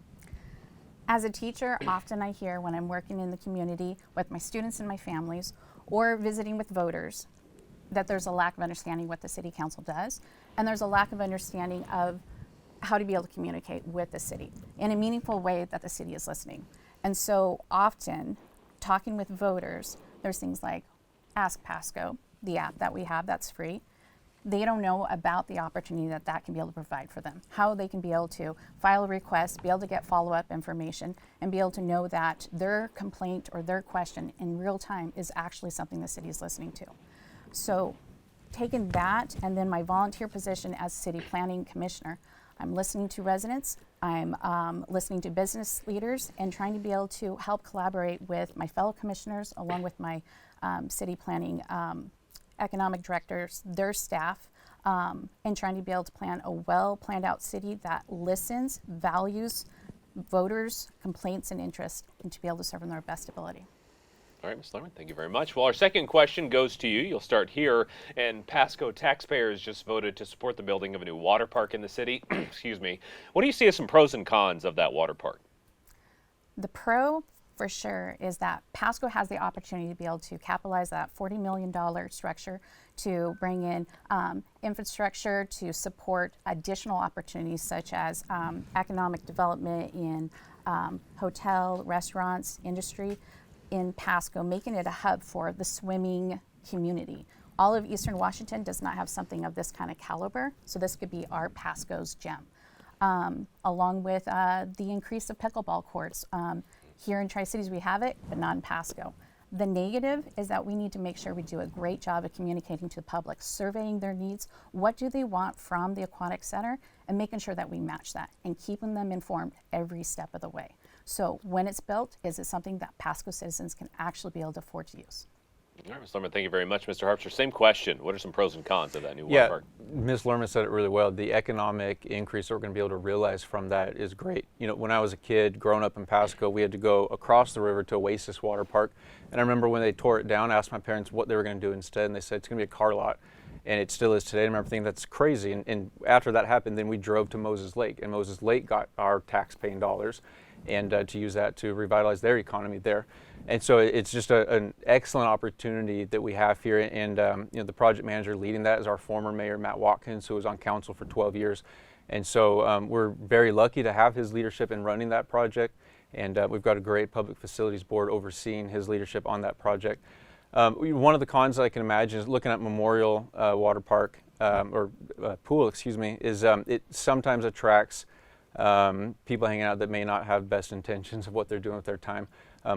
As a teacher, often I hear when I'm working in the community with my students and my families or visiting with voters that there's a lack of understanding what the city council does, and there's a lack of understanding of how to be able to communicate with the city in a meaningful way that the city is listening. And so often, talking with voters, there's things like Ask Pasco, the app that we have that's free. They don't know about the opportunity that that can be able to provide for them, how they can be able to file a request, be able to get follow-up information, and be able to know that their complaint or their question in real time is actually something the city is listening to. So taking that and then my volunteer position as city planning commissioner, I'm listening to residents, I'm listening to business leaders, and trying to be able to help collaborate with my fellow commissioners along with my city planning economic directors, their staff, and trying to be able to plan a well planned out city that listens, values voters' complaints and interests, and to be able to serve them their best ability. All right, Ms. Lehrman, thank you very much. Well, our second question goes to you. You'll start here. And Pasco taxpayers just voted to support the building of a new water park in the city. Excuse me. What do you see as some pros and cons of that water park? The pro, for sure, is that Pasco has the opportunity to be able to capitalize that $40 million structure to bring in infrastructure to support additional opportunities such as economic development in hotel, restaurants, industry in Pasco, making it a hub for the swimming community. All of Eastern Washington does not have something of this kind of caliber, so this could be our Pasco's gem. Along with the increase of pickleball courts. Here in Tri-Cities we have it, but not in Pasco. The negative is that we need to make sure we do a great job of communicating to the public, surveying their needs, what do they want from the aquatic center, and making sure that we match that and keeping them informed every step of the way. So when it's built, is it something that Pasco citizens can actually be able to afford to use? All right, Ms. Lehrman, thank you very much. Mr. Harpster, same question. What are some pros and cons of that new water park? Ms. Lehrman said it really well. The economic increase that we're going to be able to realize from that is great. You know, when I was a kid growing up in Pasco, we had to go across the river to Oasis Water Park. And I remember when they tore it down, I asked my parents what they were going to do instead, and they said it's going to be a car lot. And it still is today. I remember thinking that's crazy. And after that happened, then we drove to Moses Lake, and Moses Lake got our tax-paying dollars and to use that to revitalize their economy there. And so it's just an excellent opportunity that we have here. And you know, the project manager leading that is our former mayor, Matt Watkins, who was on council for 12 years. And so we're very lucky to have his leadership in running that project. And we've got a great public facilities board overseeing his leadership on that project. One of the cons I can imagine is looking at Memorial Water Park, or pool, excuse me, is it sometimes attracts people hanging out that may not have best intentions of what they're doing with their time.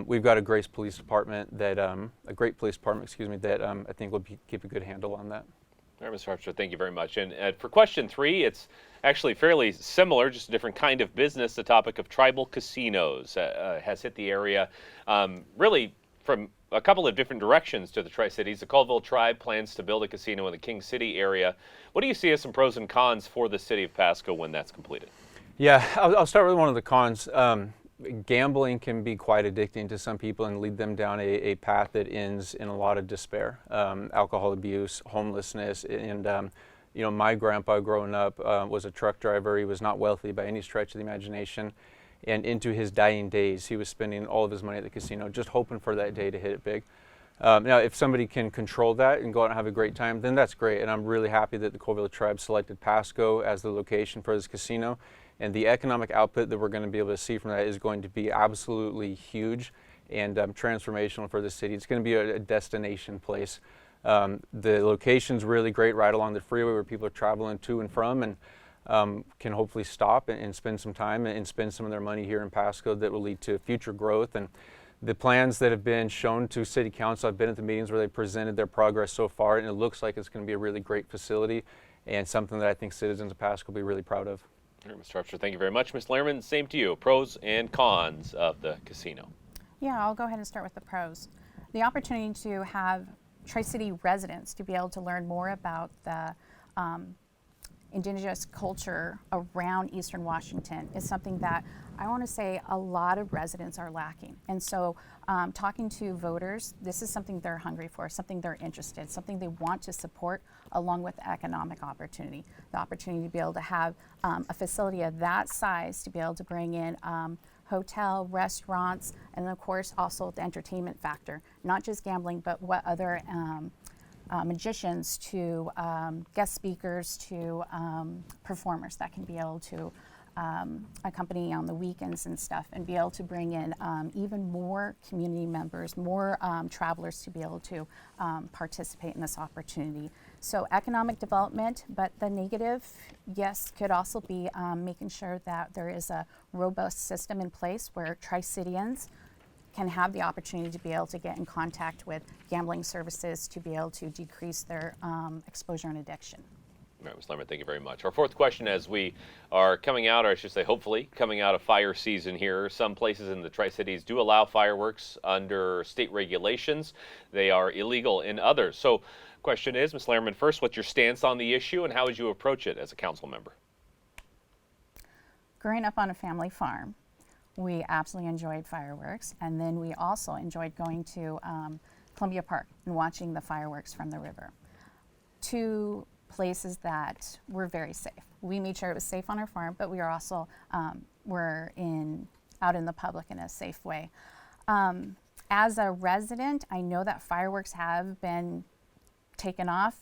We've got a great police department that I think will keep a good handle on that. All right, Mr. Harpster, thank you very much. And for question 3, it's actually fairly similar, just a different kind of business. The topic of tribal casinos has hit the area, really from a couple of different directions to the Tri-Cities. The Colville tribe plans to build a casino in the King City area. What do you see as some pros and cons for the city of Pasco when that's completed? Yeah, I'll start with one of the cons. Gambling can be quite addicting to some people and lead them down a path that ends in a lot of despair. Alcohol abuse, homelessness, and you know, my grandpa growing up was a truck driver. He was not wealthy by any stretch of the imagination. And into his dying days, he was spending all of his money at the casino, just hoping for that day to hit it big. Now, if somebody can control that and go out and have a great time, then that's great. And I'm really happy that the Colville tribe selected Pasco as the location for this casino. And the economic output that we're going to be able to see from that is going to be absolutely huge and transformational for the city. It's going to be a destination place. The location's really great right along the freeway where people are traveling to and from, and can hopefully stop and spend some time and spend some of their money here in Pasco that will lead to future growth. And the plans that have been shown to City Council, I've been at the meetings where they presented their progress so far, and it looks like it's going to be a really great facility and something that I think citizens of Pasco will be really proud of. All right, Mr. Harpster, thank you very much. Ms. Lehrman, same to you. Pros and cons of the casino. Yeah, I'll go ahead and start with the pros. The opportunity to have Tri-City residents to be able to learn more about the indigenous culture around Eastern Washington is something that I want to say a lot of residents are lacking. And so talking to voters, this is something they're hungry for, something they're interested in, something they want to support, along with economic opportunity. The opportunity to be able to have a facility of that size, to be able to bring in hotel, restaurants, and of course also the entertainment factor, not just gambling, but what other magicians to guest speakers to performers that can be able to accompany on the weekends and stuff, and be able to bring in even more community members, more travelers to be able to participate in this opportunity. So economic development, but the negative, yes, could also be making sure that there is a robust system in place where Tri-Citians can have the opportunity to be able to get in contact with gambling services to be able to decrease their exposure and addiction. All right, Ms. Lerman, thank you very much. Our fourth question, as we are coming out, or I should say hopefully coming out of fire season here, some places in the Tri-Cities do allow fireworks under state regulations. They are illegal in others. So question is, Ms. Lerman, first, what's your stance on the issue and how would you approach it as a council member? Growing up on a family farm, we absolutely enjoyed fireworks, and then we also enjoyed going to Columbia Park and watching the fireworks from the river. Two places that were very safe. We made sure it was safe on our farm, but we are also were out in the public in a safe way. As a resident, I know that fireworks have been taken off,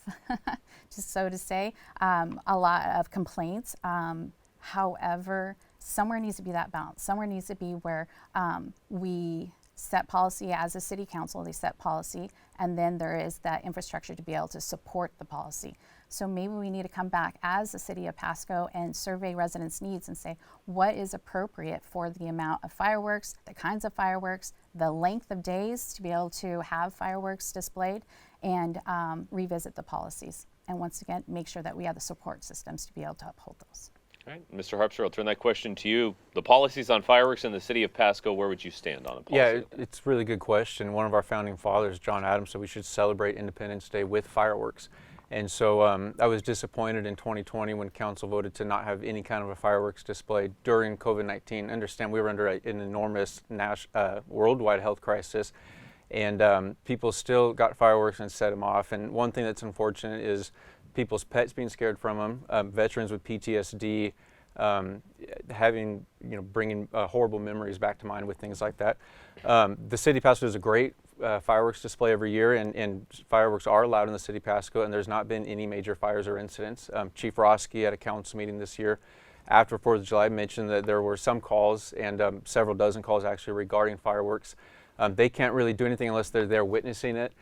just so to say, a lot of complaints. However, somewhere needs to be that balance. Somewhere needs to be where we set policy as a city council, they set policy, and then there is that infrastructure to be able to support the policy. So maybe we need to come back as the city of Pasco and survey residents' needs and say what is appropriate for the amount of fireworks, the kinds of fireworks, the length of days to be able to have fireworks displayed, and revisit the policies. And once again, make sure that we have the support systems to be able to uphold those. All right, Mr. Harpster, I'll turn that question to you. The policies on fireworks in the city of Pasco, where would you stand on a policy? Yeah, it's a really good question. One of our founding fathers, John Adams, said we should celebrate Independence Day with fireworks. And so I was disappointed in 2020 when council voted to not have any kind of a fireworks display during COVID-19. Understand we were under an enormous worldwide health crisis, and people still got fireworks and set them off. And one thing that's unfortunate is people's pets being scared from them, veterans with PTSD, having, bringing horrible memories back to mind with things like that. The city of Pasco does a great fireworks display every year, and fireworks are allowed in the city of Pasco, and there's not been any major fires or incidents. Chief Roski at a council meeting this year after 4th of July mentioned that there were some calls, and several dozen calls actually regarding fireworks. They can't really do anything unless they're there witnessing it.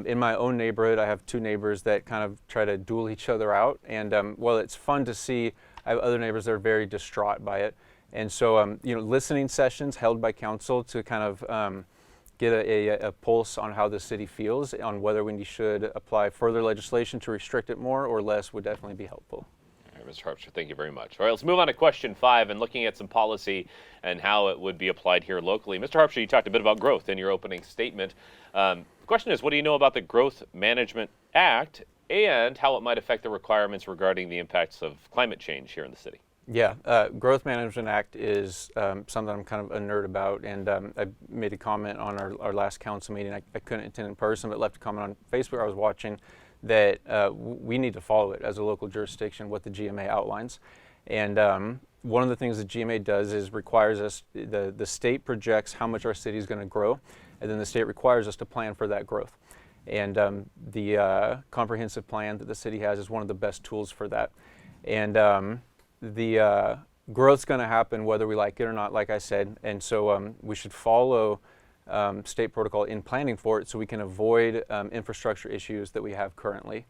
In my own neighborhood, I have two neighbors that kind of try to duel each other out, and while it's fun to see, I have other neighbors that are very distraught by it. And so, listening sessions held by council to kind of get a pulse on how the city feels, on whether we should apply further legislation to restrict it more or less would definitely be helpful. All right, Mr. Harpster, thank you very much. All right, let's move on to question 5 and looking at some policy and how it would be applied here locally. Mr. Harpster, you talked a bit about growth in your opening statement. The question is, what do you know about the Growth Management Act and how it might affect the requirements regarding the impacts of climate change here in the city? Yeah, Growth Management Act is something I'm kind of a nerd about, and I made a comment on our last council meeting. I couldn't attend in person, but left a comment on Facebook I was watching that we need to follow it as a local jurisdiction, what the GMA outlines. And one of the things the GMA does is requires us, the state projects how much our city is going to grow, and then the state requires us to plan for that growth. And the comprehensive plan that the city has is one of the best tools for that. And the growth's going to happen whether we like it or not, like I said, and so we should follow state protocol in planning for it so we can avoid infrastructure issues that we have currently.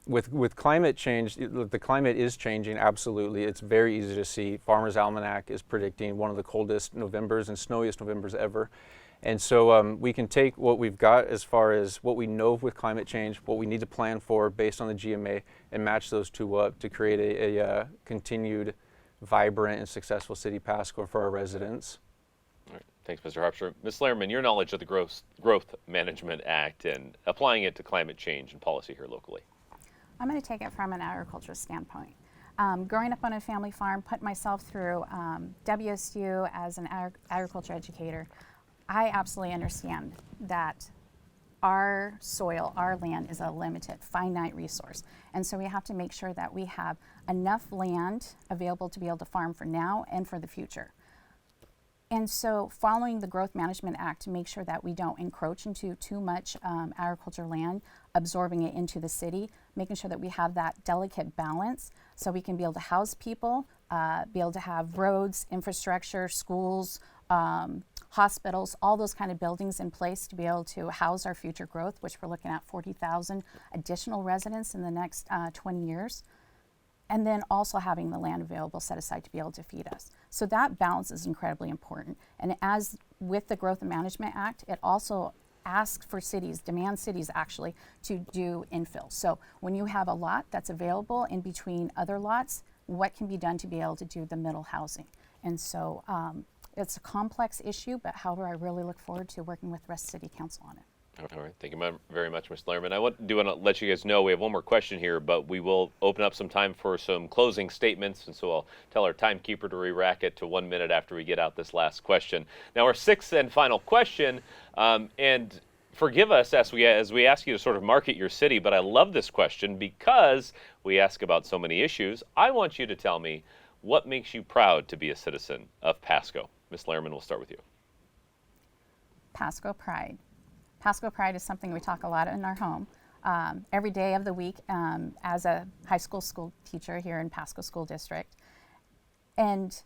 With climate change, the climate is changing, absolutely. It's very easy to see. Farmer's Almanac is predicting one of the coldest Novembers and snowiest Novembers ever. And so we can take what we've got as far as what we know with climate change, what we need to plan for based on the GMA, and match those two up to create a continued vibrant and successful city Pasco for our residents. All right. Thanks, Mr. Harpster. Ms. Lehrman, your knowledge of the Growth Management Act and applying it to climate change and policy here locally. I'm going to take it from an agriculture standpoint. Growing up on a family farm, put myself through WSU as an agriculture educator, I absolutely understand that our soil, our land is a limited, finite resource. And so we have to make sure that we have enough land available to be able to farm for now and for the future. And so following the Growth Management Act to make sure that we don't encroach into too much agriculture land, absorbing it into the city, making sure that we have that delicate balance so we can be able to house people, be able to have roads, infrastructure, schools, hospitals, all those kind of buildings in place to be able to house our future growth, which we're looking at 40,000 additional residents in the next 20 years. And then also having the land available set aside to be able to feed us. So that balance is incredibly important. And as with the Growth and Management Act, it also asks for cities, demands cities actually, to do infill. So when you have a lot that's available in between other lots, what can be done to be able to do the middle housing? And so it's a complex issue, but however, I really look forward to working with the rest of City Council on it. All right, thank you very much, Ms. Lehrman. I do want to let you guys know we have one more question here, but we will open up some time for some closing statements, and so I'll tell our timekeeper to re-rack it to 1 minute after we get out this last question. Now, our sixth and final question, and forgive us as we ask you to sort of market your city, but I love this question because we ask about so many issues. I want you to tell me what makes you proud to be a citizen of Pasco. Ms. Lehrman, we'll start with you. Pasco Pride. Pasco Pride is something we talk a lot in our home. Every day of the week as a high school teacher here in Pasco School District, and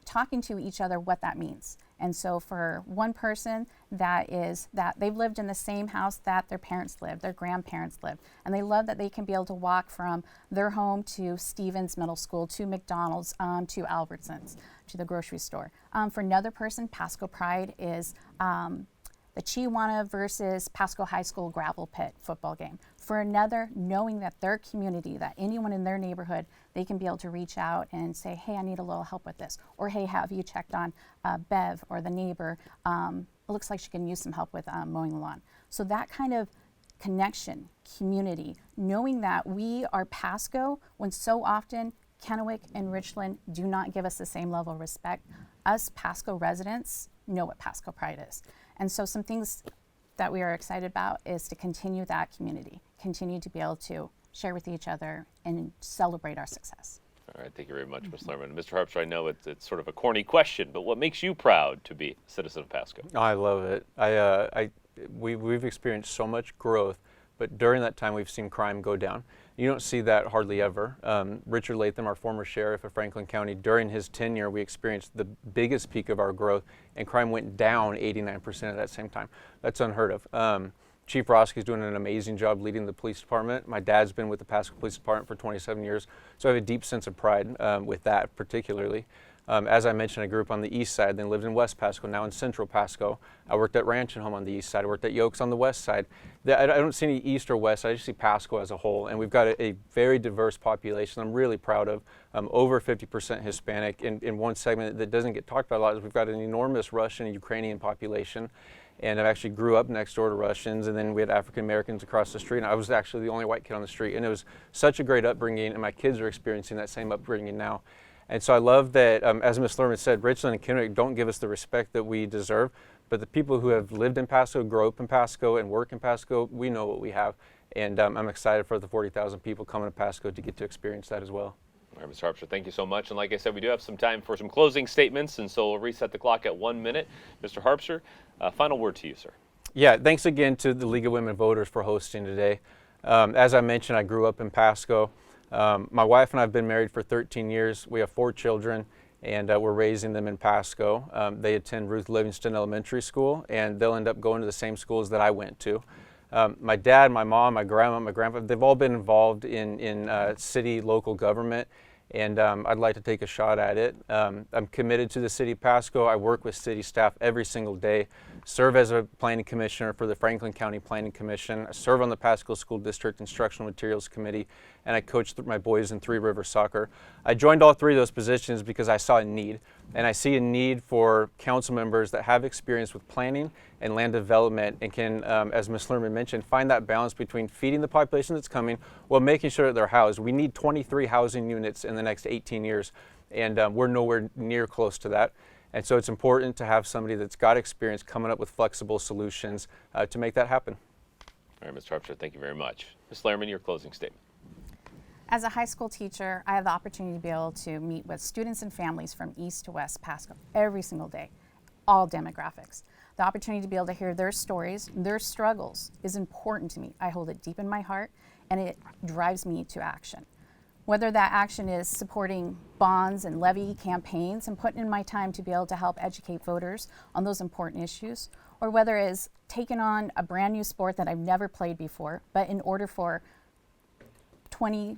talking to each other what that means. And so for one person, that is that they've lived in the same house that their parents lived, their grandparents lived, and they love that they can be able to walk from their home to Stevens Middle School, to McDonald's, to Albertsons, to the grocery store. For another person, Pasco Pride is the Chihuahua versus Pasco High School gravel pit football game. For another, knowing that their community, that anyone in their neighborhood, they can be able to reach out and say, hey, I need a little help with this. Or, hey, have you checked on Bev or the neighbor? It looks like she can use some help with mowing the lawn. So that kind of connection, community, knowing that we are Pasco when so often Kennewick and Richland do not give us the same level of respect. Us Pasco residents know what Pasco Pride is. And so some things that we are excited about is to continue that community, continue to be able to share with each other and celebrate our success. All right, thank you very much, Ms. Lehrman. Mr. Harpster, I know it's sort of a corny question, but what makes you proud to be a citizen of Pasco? I love it. We've experienced so much growth, but during that time we've seen crime go down. You don't see that hardly ever. Richard Latham, our former sheriff of Franklin County, during his tenure, we experienced the biggest peak of our growth, and crime went down 89% at that same time. That's unheard of. Chief Roski's doing an amazing job leading the police department. My dad's been with the Pasco Police Department for 27 years, so I have a deep sense of pride with that particularly. As I mentioned, I grew up on the east side, then lived in West Pasco, now in Central Pasco. I worked at Ranch and Home on the east side. I worked at Yokes on the west side. I don't see any east or west. I just see Pasco as a whole, and we've got a very diverse population I'm really proud of. Over 50% Hispanic. In one segment that doesn't get talked about a lot is we've got an enormous Russian and Ukrainian population. And I actually grew up next door to Russians, and then we had African Americans across the street, and I was actually the only white kid on the street. And it was such a great upbringing, and my kids are experiencing that same upbringing now. And so I love that, as Ms. Lehrman said, Richland and Kennewick don't give us the respect that we deserve, but the people who have lived in Pasco, grow up in Pasco, and work in Pasco, we know what we have. And I'm excited for the 40,000 people coming to Pasco to get to experience that as well. All right, Mr. Harpster, thank you so much. And like I said, we do have some time for some closing statements, and so we'll reset the clock at 1 minute. Mr. Harpster, final word to you, sir. Yeah, thanks again to the League of Women Voters for hosting today. As I mentioned, I grew up in Pasco. My wife and I have been married for 13 years. We have 4 children, and we're raising them in Pasco. They attend Ruth Livingston Elementary School, and they'll end up going to the same schools that I went to. My dad, my mom, my grandma, my grandpa, they've all been involved in city, local government, and I'd like to take a shot at it. I'm committed to the city of Pasco. I work with city staff every single day. serve as a planning commissioner for the Franklin County Planning Commission. I serve on the Pasco School District Instructional Materials Committee, and I coach my boys in Three River Soccer. I joined all three of those positions because I saw a need, and I see a need for council members that have experience with planning and land development and can, as Ms. Lerman mentioned, find that balance between feeding the population that's coming while making sure that they're housed. We need 23 housing units in the next 18 years, and we're nowhere near close to that. And so it's important to have somebody that's got experience coming up with flexible solutions to make that happen. All right, Mr. Harpster, thank you very much. Ms. Lehrman, your closing statement. As a high school teacher, I have the opportunity to be able to meet with students and families from east to west Pasco every single day, all demographics. The opportunity to be able to hear their stories, their struggles is important to me. I hold it deep in my heart, and it drives me to action. Whether that action is supporting bonds and levy campaigns and putting in my time to be able to help educate voters on those important issues, or whether it is taking on a brand new sport that I've never played before, but in order for 20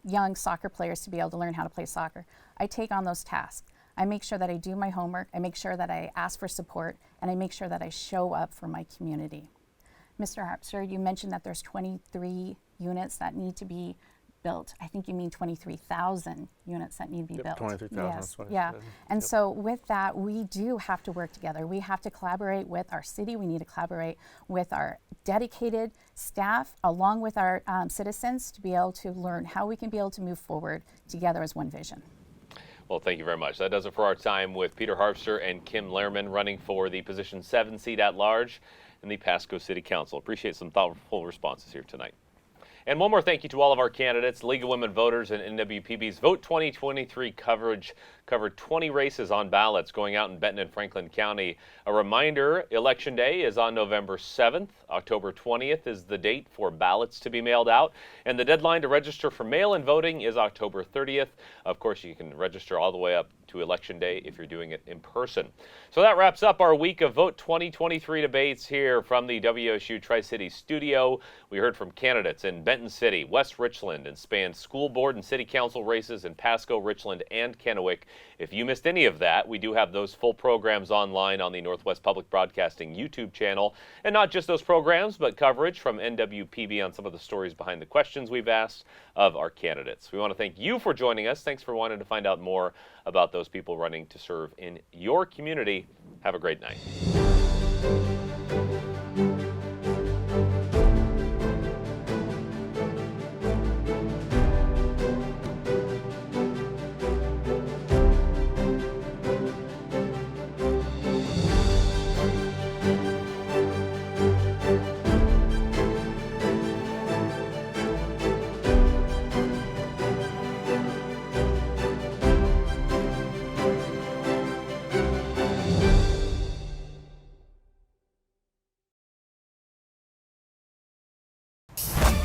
young soccer players to be able to learn how to play soccer, I take on those tasks. I make sure that I do my homework, I make sure that I ask for support, and I make sure that I show up for my community. Mr. Harpster, you mentioned that there's 23 units that need to be built. I think you mean 23,000 units that need to be built. 23,000, yes. that's what yeah. I said. And so with that, we do have to work together. We have to collaborate with our city. We need to collaborate with our dedicated staff, along with our citizens, to be able to learn how we can be able to move forward together as one vision. Well, thank you very much. That does it for our time with Peter Harpster and Kim Lehrman running for the position 7 seat at large in the Pasco City Council. Appreciate some thoughtful responses here tonight. And one more thank you to all of our candidates. League of Women Voters and NWPB's Vote 2023 coverage covered 20 races on ballots going out in Benton and Franklin County. A reminder, Election Day is on November 7th. October 20th is the date for ballots to be mailed out. And the deadline to register for mail-in voting is October 30th. Of course, you can register all the way up to Election Day if you're doing it in person. So that wraps up our week of Vote 2023 debates here from the WSU Tri-City studio. We heard from candidates in Benton City, West Richland, and spanned school board and city council races in Pasco, Richland, and Kennewick. If you missed any of that, we do have those full programs online on the Northwest Public Broadcasting YouTube channel. And not just those programs, but coverage from NWPB on some of the stories behind the questions we've asked of our candidates. We want to thank you for joining us. Thanks for wanting to find out more about those people running to serve in your community. Have a great night.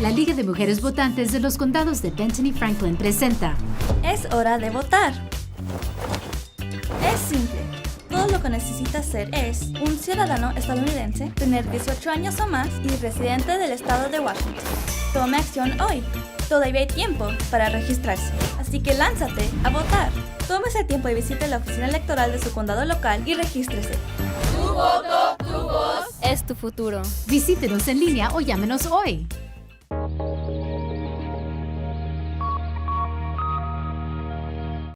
La Liga de Mujeres Votantes de los Condados de Benton y Franklin presenta Es hora de votar. Es simple. Todo lo que necesita hacer es un ciudadano estadounidense, tener 18 años o más y residente del estado de Washington. Tome acción hoy. Todavía hay tiempo para registrarse. Así que lánzate a votar. Tómese tiempo y visite la oficina electoral de su condado local y regístrese. Tu voto, tu voz. Es tu futuro. Visítenos en línea o llámenos hoy.